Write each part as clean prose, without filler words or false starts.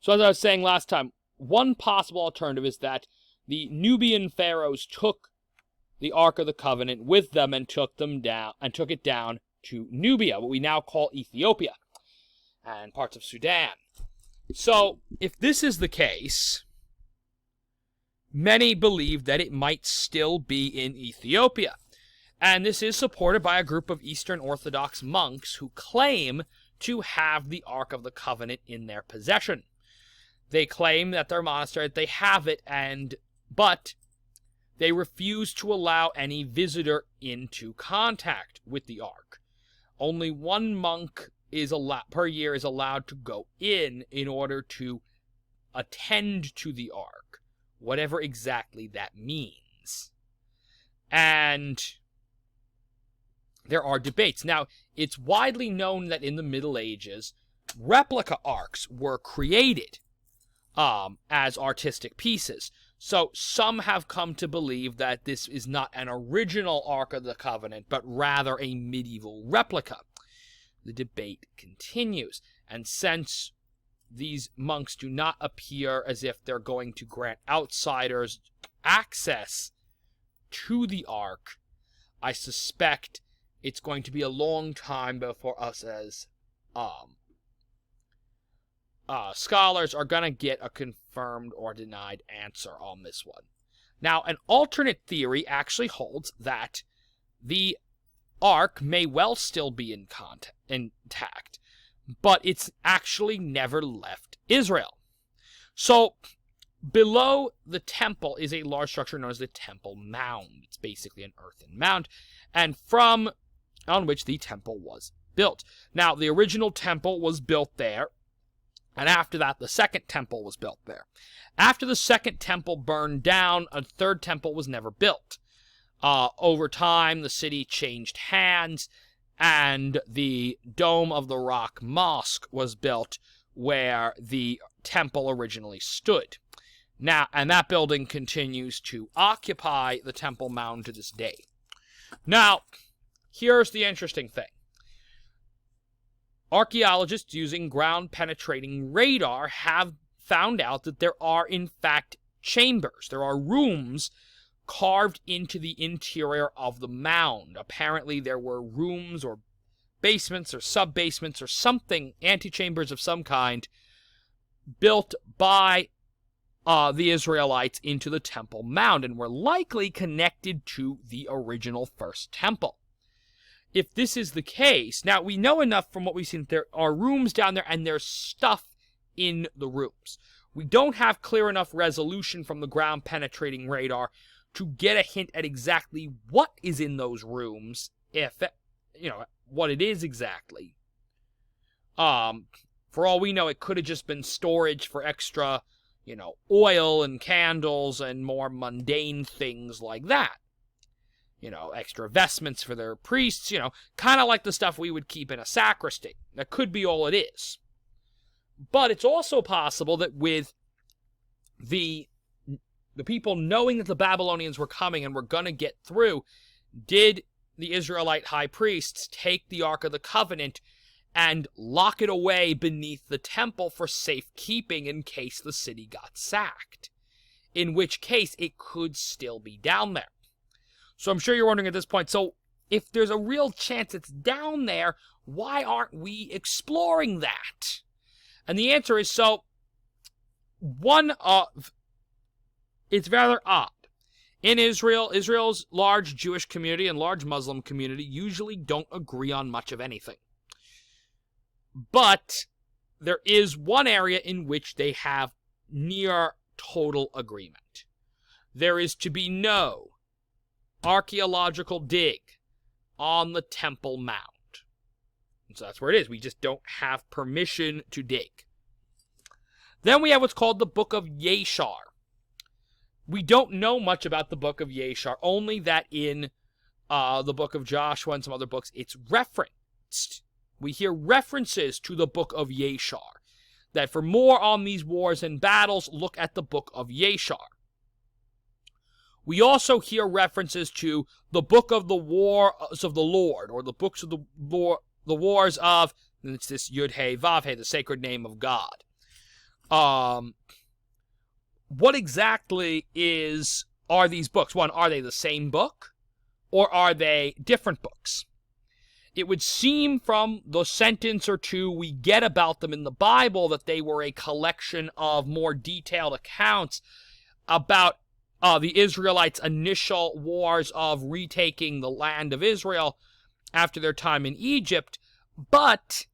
So as I was saying last time, one possible alternative is that the Nubian pharaohs took the Ark of the Covenant with them and took it down to Nubia, what we now call Ethiopia, and parts of Sudan. So, if this is the case, many believe that it might still be in Ethiopia. And this is supported by a group of Eastern Orthodox monks who claim to have the Ark of the Covenant in their possession. They claim that their monastery, they have it, but they refuse to allow any visitor into contact with the Ark. Only one monk per year is allowed to go in order to attend to the Ark, whatever exactly that means. And there are debates. Now, it's widely known that in the Middle Ages, replica arks were created as artistic pieces. So some have come to believe that this is not an original Ark of the Covenant, but rather a medieval replica. The debate continues, and since these monks do not appear as if they're going to grant outsiders access to the Ark, I suspect it's going to be a long time before us as scholars are going to get a confirmed or denied answer on this one. Now, an alternate theory actually holds that the Ark may well still be intact, but it's actually never left Israel. So, below the temple is a large structure known as the Temple Mound. It's basically an earthen mound, and on which the temple was built. Now, the original temple was built there, and after that, the second temple was built there. After the second temple burned down, a third temple was never built. Over time, the city changed hands, and the Dome of the Rock Mosque was built where the temple originally stood. Now, and that building continues to occupy the Temple Mound to this day. Now, here's the interesting thing. Archaeologists using ground-penetrating radar have found out that there are, in fact, chambers. There are rooms carved into the interior of the mound. Apparently, there were rooms or basements or sub-basements or something, antechambers of some kind, built by the Israelites into the Temple Mound and were likely connected to the original first temple. If this is the case, now we know enough from what we've seen that there are rooms down there and there's stuff in the rooms. We don't have clear enough resolution from the ground-penetrating radar to get a hint at exactly what is in those rooms, what it is exactly. For all we know, it could have just been storage for extra, oil and candles and more mundane things like that. Extra vestments for their priests, kind of like the stuff we would keep in a sacristy. That could be all it is. But it's also possible that with the people knowing that the Babylonians were coming and were going to get through, did the Israelite high priests take the Ark of the Covenant and lock it away beneath the temple for safekeeping in case the city got sacked? In which case, it could still be down there. So I'm sure you're wondering at this point, so if there's a real chance it's down there, why aren't we exploring that? And the answer is, it's rather odd. In Israel, Israel's large Jewish community and large Muslim community usually don't agree on much of anything. But there is one area in which they have near total agreement. There is to be no archaeological dig on the Temple Mound. So that's where it is. We just don't have permission to dig. Then we have what's called the Book of Yashar. We don't know much about the Book of Yashar, only that in the Book of Joshua and some other books, it's referenced. We hear references to the Book of Yashar. That for more on these wars and battles, look at the Book of Yashar. We also hear references to the Book of the Wars of the Lord, or the books of the wars of, and it's this Yud He Vav He, the sacred name of God. what exactly are these books? One, are they the same book, or are they different books? It would seem from the sentence or two we get about them in the Bible that they were a collection of more detailed accounts about the Israelites' initial wars of retaking the land of Israel after their time in Egypt, but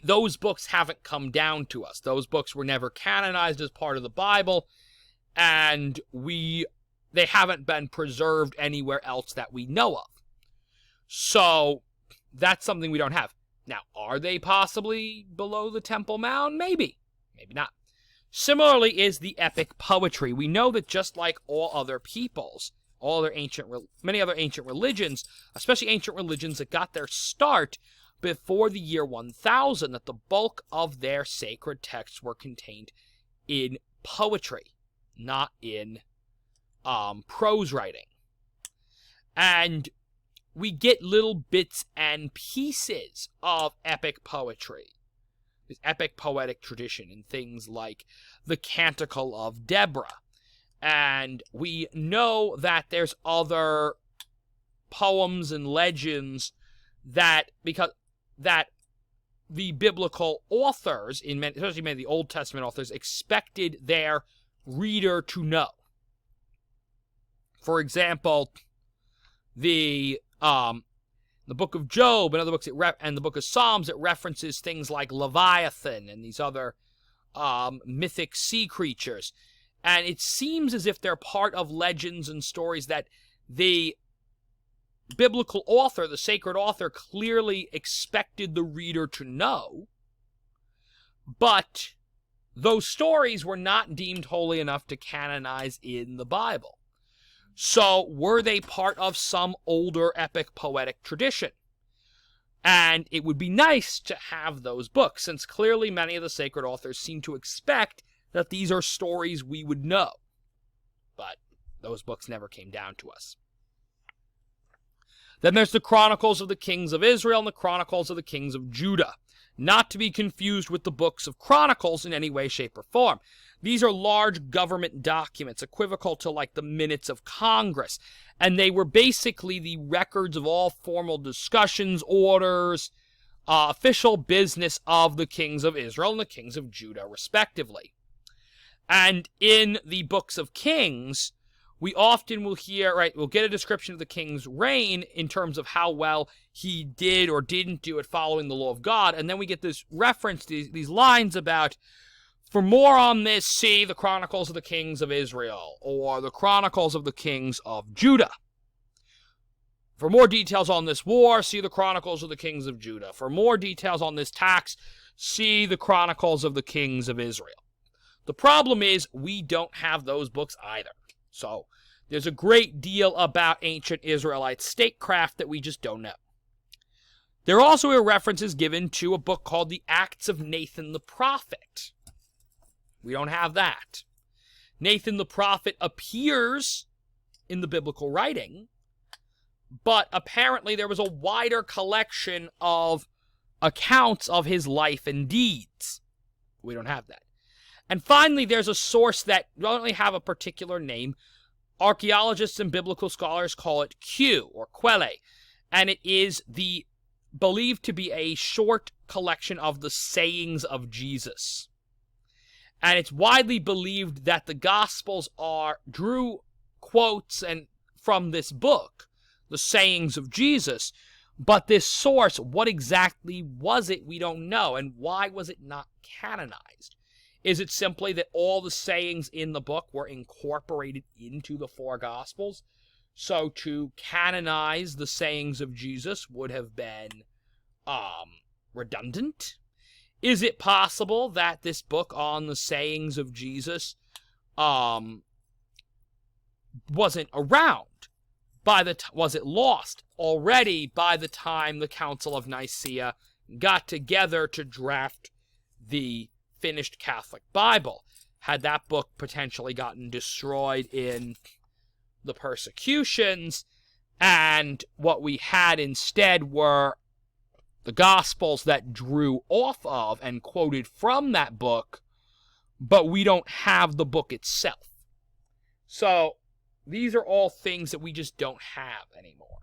those books haven't come down to us. Those books were never canonized as part of the Bible, and they haven't been preserved anywhere else that we know of. So that's something we don't have. Now, are they possibly below the Temple Mount? Maybe. Maybe not. Similarly is the epic poetry. We know that just like all other peoples, many other ancient religions, especially ancient religions that got their start before the year 1000, that the bulk of their sacred texts were contained in poetry, not in prose writing. And we get little bits and pieces of epic poetry, this epic poetic tradition, in things like the Canticle of Deborah. And we know that there's other poems and legends that the biblical authors, especially many of the Old Testament authors, expected their reader to know. For example, the book of Job and other books, and the book of Psalms, it references things like Leviathan and these other mythic sea creatures. And it seems as if they're part of legends and stories that the biblical author, the sacred author, clearly expected the reader to know. But those stories were not deemed holy enough to canonize in the Bible. So were they part of some older epic poetic tradition? And it would be nice to have those books, since clearly many of the sacred authors seem to expect that these are stories we would know. But those books never came down to us. Then there's the Chronicles of the Kings of Israel and the Chronicles of the Kings of Judah, not to be confused with the books of Chronicles in any way, shape, or form. These are large government documents, equivocal to like the minutes of Congress, and they were basically the records of all formal discussions, orders, official business of the kings of Israel and the kings of Judah, respectively. And in the books of Kings, we often will we'll get a description of the king's reign in terms of how well he did or didn't do at following the law of God, and then we get this reference, these lines about, for more on this, see the Chronicles of the Kings of Israel, or the Chronicles of the Kings of Judah. For more details on this war, see the Chronicles of the Kings of Judah. For more details on this tax, see the Chronicles of the Kings of Israel. The problem is, we don't have those books either. So, there's a great deal about ancient Israelite statecraft that we just don't know. There also are references given to a book called the Acts of Nathan the Prophet. We don't have that. Nathan the Prophet appears in the biblical writing, but apparently there was a wider collection of accounts of his life and deeds. We don't have that. And finally, there's a source that doesn't really have a particular name. Archaeologists and biblical scholars call it Q, or Quelle, and it is believed to be a short collection of the sayings of Jesus. And it's widely believed that the Gospels drew quotes from this book, the sayings of Jesus, but this source, what exactly was it, we don't know, and why was it not canonized? Is it simply that all the sayings in the book were incorporated into the four Gospels? So to canonize the sayings of Jesus would have been redundant? Is it possible that this book on the sayings of Jesus wasn't around? Was it lost already by the time the Council of Nicaea got together to draft the finished Catholic Bible? Had that book potentially gotten destroyed in the persecutions, and what we had instead were the Gospels that drew off of and quoted from that book, but we don't have the book itself. So these are all things that we just don't have anymore.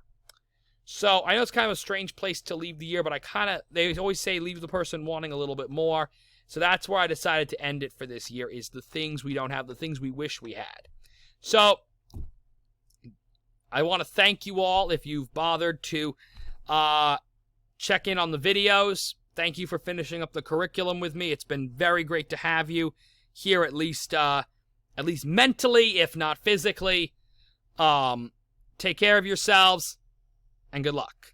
So I know it's kind of a strange place to leave the year, but they always say leave the person wanting a little bit more. So that's where I decided to end it for this year, is the things we don't have, the things we wish we had. So I want to thank you all if you've bothered to check in on the videos. Thank you for finishing up the curriculum with me. It's been very great to have you here, at least mentally, if not physically. Take care of yourselves, and good luck.